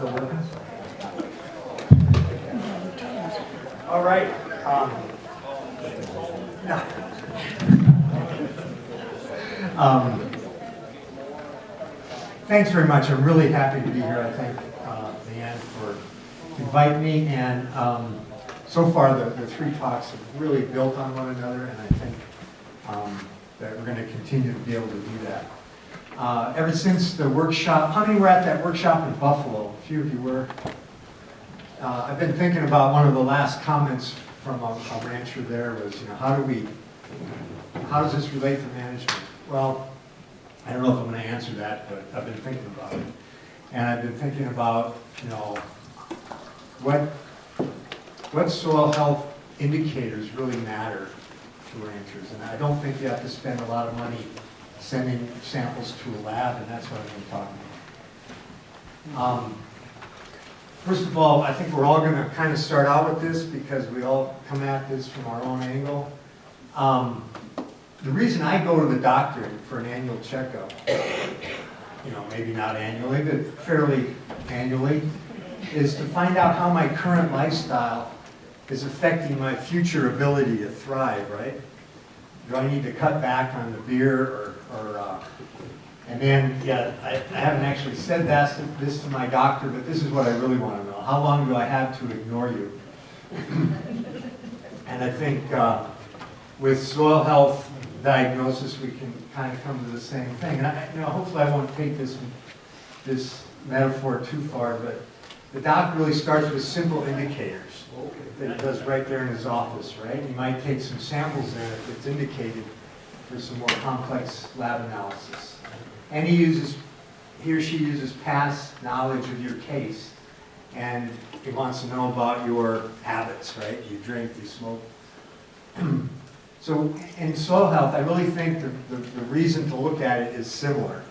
Still working? All right. No. Thanks very much. I'm really happy to be here. I thank Leanne for inviting me. And so far, the three talks have really built on one another, and I think that we're going to continue to be able to do that. Ever since the workshop, how many were at that workshop in Buffalo? A few of you were. I've been thinking about one of the last comments from a rancher there was, how does this relate to management? Well, I don't know if I'm going to answer that, but I've been thinking about it. And I've been thinking about, what soil health indicators really matter to ranchers. And I don't think you have to spend a lot of money sending samples to a lab, and that's what I'm going to talk about. First of all, I think we're all going to kind of start out with this because we all come at this from our own angle. The reason I go to the doctor for an annual checkup, maybe not annually, but fairly annually, is to find out how my current lifestyle is affecting my future ability to thrive, right? Do I need to cut back on the beer and then, I haven't actually said this to my doctor, but this is what I really want to know. How long do I have to ignore you? And I think with soil health diagnosis, we can kind of come to the same thing. And hopefully I won't take this metaphor too far, but the doc really starts with simple indicators that he does right there in his office, right? He might take some samples there if it's indicated for some more complex lab analysis. And he or she uses past knowledge of your case, and he wants to know about your habits, right? You drink, you smoke. So in soil health, I really think the reason to look at it is similar.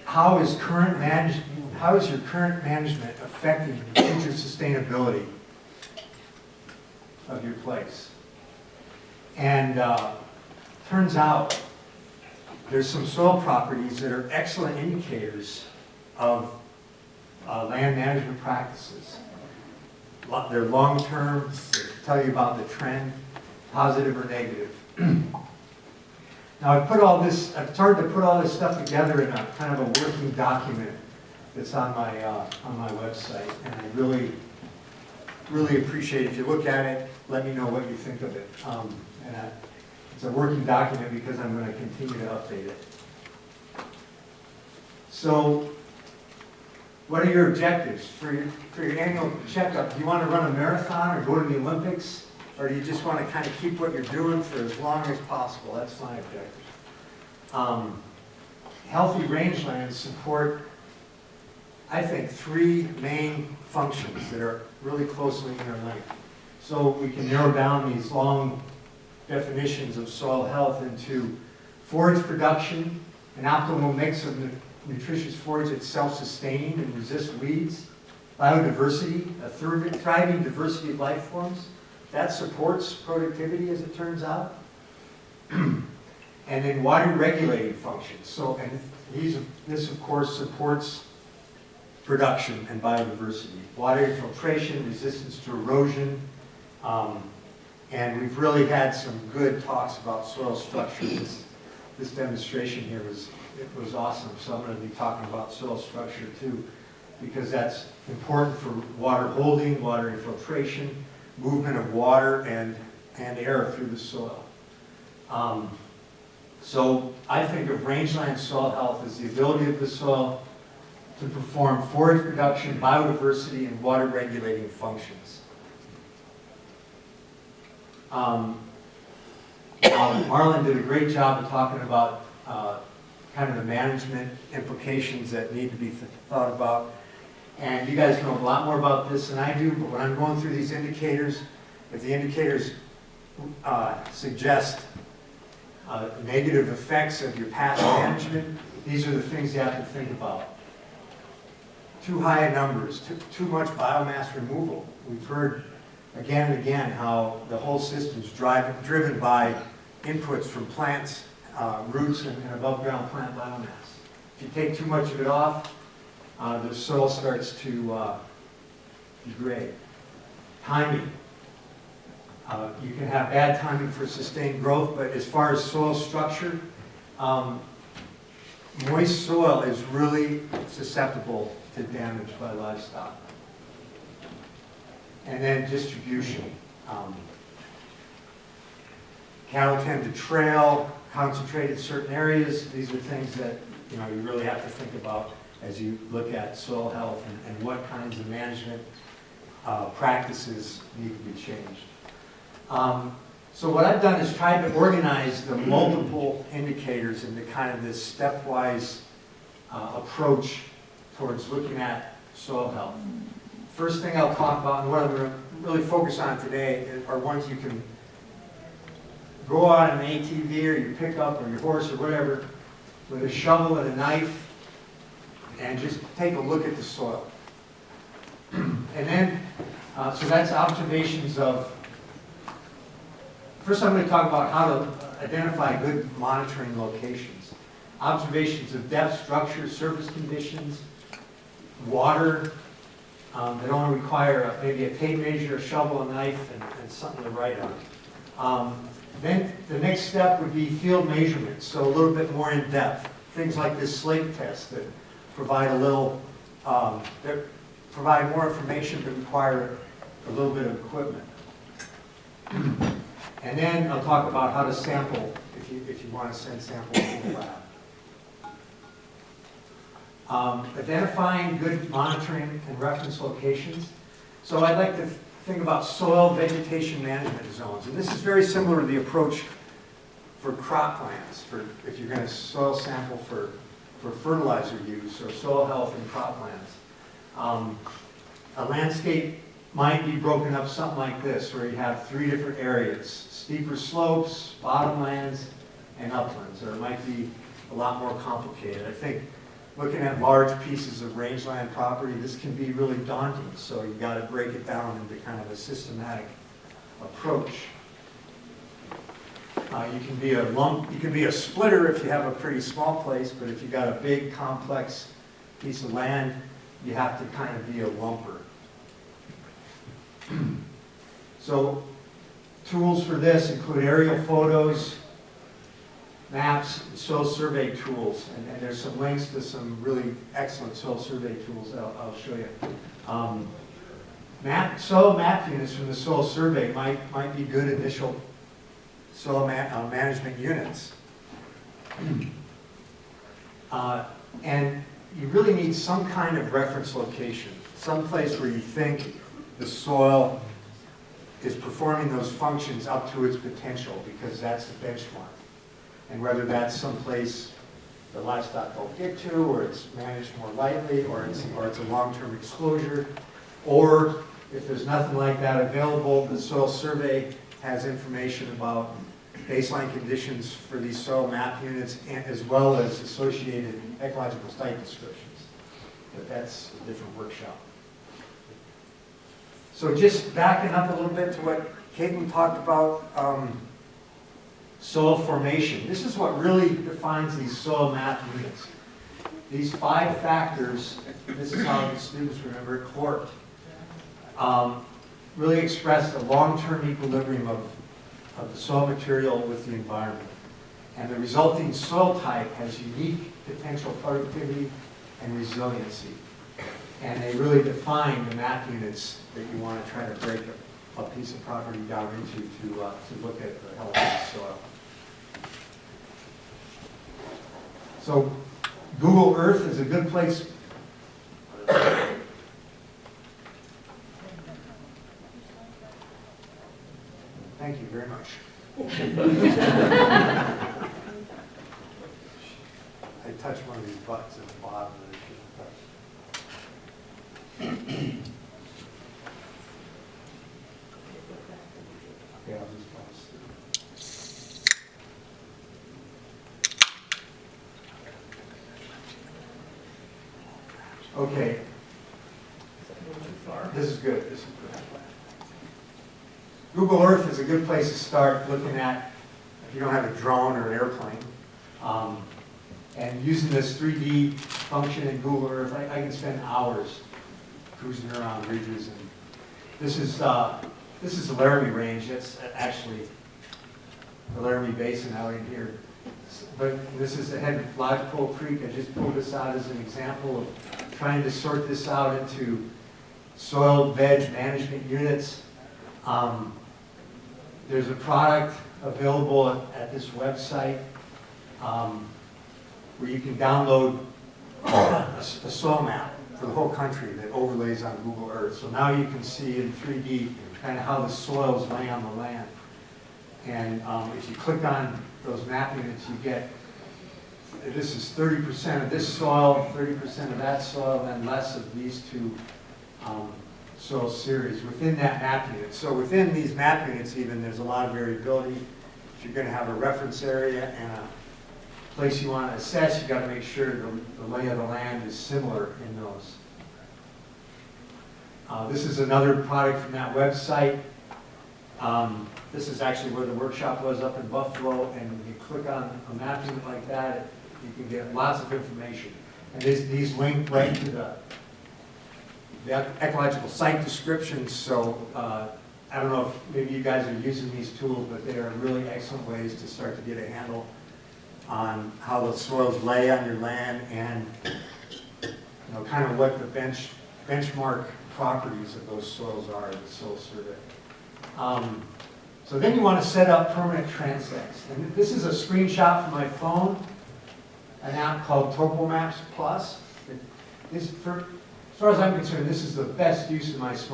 How is your current management affecting the future sustainability of your place? And turns out there's some soil properties that are excellent indicators of land management practices. They're long-term, they tell you about the trend, positive or negative. Now I've started to put all this stuff together in a kind of a working document that's on my website, and I really, really appreciate it. If you look at it, let me know what you think of it. It's a working document because I'm going to continue to update it. So, what are your objectives for your annual checkup? Do you want to run a marathon or go to the Olympics? Or do you just want to kind of keep what you're doing for as long as possible? That's my objective. Healthy rangelands support, I think, three main functions that are really closely interlinked. So we can narrow down these long definitions of soil health into forage production, an optimal mix of nutritious forage that's self-sustaining and resists weeds, biodiversity, a thriving diversity of life forms. That supports productivity, as it turns out. And then water regulating functions. This, of course, supports production and biodiversity. Water infiltration, resistance to erosion, and we've really had some good talks about soil structure. This demonstration here was awesome, so I'm going to be talking about soil structure too, because that's important for water holding, water infiltration, movement of water and air through the soil. So I think of rangeland soil health as the ability of the soil to perform forage production, biodiversity, and water regulating functions. Marlon did a great job of talking about kind of the management implications that need to be thought about. And you guys know a lot more about this than I do, but when I'm going through these indicators, if the indicators suggest negative effects of your past management, these are the things you have to think about. Too high numbers, too much biomass removal. We've heard again and again how the whole system's driven by inputs from plants, roots, and above ground plant biomass. If you take too much of it off, the soil starts to degrade. Timing. You can have bad timing for sustained growth, but as far as soil structure, moist soil is really susceptible to damage by livestock. And then distribution. Cattle tend to trail, concentrate in certain areas. These are things that you really have to think about as you look at soil health and what kinds of management practices need to be changed. So what I've done is tried to organize the multiple indicators into kind of this stepwise approach towards looking at soil health. First thing I'll talk about, and what I'm going to really focus on today, are ones you can go out on an ATV or your pickup or your horse or whatever with a shovel and a knife and just take a look at the soil. And then, so that's observations of, first I'm going to talk about how to identify good monitoring locations. Observations of depth, structure, surface conditions, water. They don't require maybe a tape measure, a shovel, a knife, and something to write on. Then the next step would be field measurements, so a little bit more in depth. Things like this slate test that provide that provide more information but require a little bit of equipment. And then I'll talk about how to sample if you want to send samples to the lab. Identifying good monitoring and reference locations. So I'd like to think about soil vegetation management zones. And this is very similar to the approach for crop plants, if you're going to soil sample for fertilizer use or soil health in crop plants. A landscape might be broken up something like this, where you have 3 different areas: steeper slopes, bottomlands, and uplands. Or it might be a lot more complicated. I think looking at large pieces of rangeland property, this can be really daunting, so you've got to break it down into kind of a systematic approach. You can be a splitter if you have a pretty small place, but if you've got a big, complex piece of land, you have to kind of be a lumper. So tools for this include aerial photos, maps, soil survey tools, and there's some links to some really excellent soil survey tools that I'll show you. Soil map units from the soil survey might be good initial soil management units. And you really need some kind of reference location, some place where you think the soil is performing those functions up to its potential, because that's the benchmark. And whether that's someplace the livestock don't get to, or it's managed more lightly, or it's a long-term exposure, or if there's nothing like that available, the soil survey has information about baseline conditions for these soil map units, as well as associated ecological site descriptions. But that's a different workshop. So just backing up a little bit to what Caitlin talked about, soil formation. This is what really defines these soil map units. These 5 factors, this is how the students remember it, CORT, really express the long-term equilibrium of the soil material with the environment. And the resulting soil type has unique potential productivity and resiliency. And they really define the map units that you want to try to break a piece of property down into to look at the health of the soil. So Google Earth is a good place. Thank you very much. I touched one of these buttons at the bottom that I shouldn't touch. Okay, I'll just pause. Okay. This is good. This is good. Google Earth is a good place to start looking at, if you don't have a drone or an airplane, and using this 3D function in Google Earth. I can spend hours cruising around ridges. And this is the Laramie Range. That's actually the Laramie Basin out in here. But this is the head of Lodgepole Creek. I just pulled this out as an example of trying to sort this out into soil veg management units. There's a product available at this website where you can download a soil map for the whole country that overlays on Google Earth. So now you can see in 3D kind of how the soils lay on the land. And if you click on those map units, you get, this is 30% of this soil, 30% of that soil, then less of these two soil series within that map unit. So within these map units even, there's a lot of variability. If you're going to have a reference area and a place you want to assess, you've got to make sure the lay of the land is similar in those. This is another product from that website. This is actually where the workshop was up in Buffalo, and if you click on a map unit like that, you can get lots of information. And these link right to the ecological site descriptions, so I don't know if maybe you guys are using these tools, but they are really excellent ways to start to get a handle on how the soils lay on your land and kind of what the benchmark properties of those soils are in the soil survey. So then you want to set up permanent transects. And this is a screenshot from my phone, an app called TopoMaps Plus. As far as I'm concerned, this is the best use of my smartphone.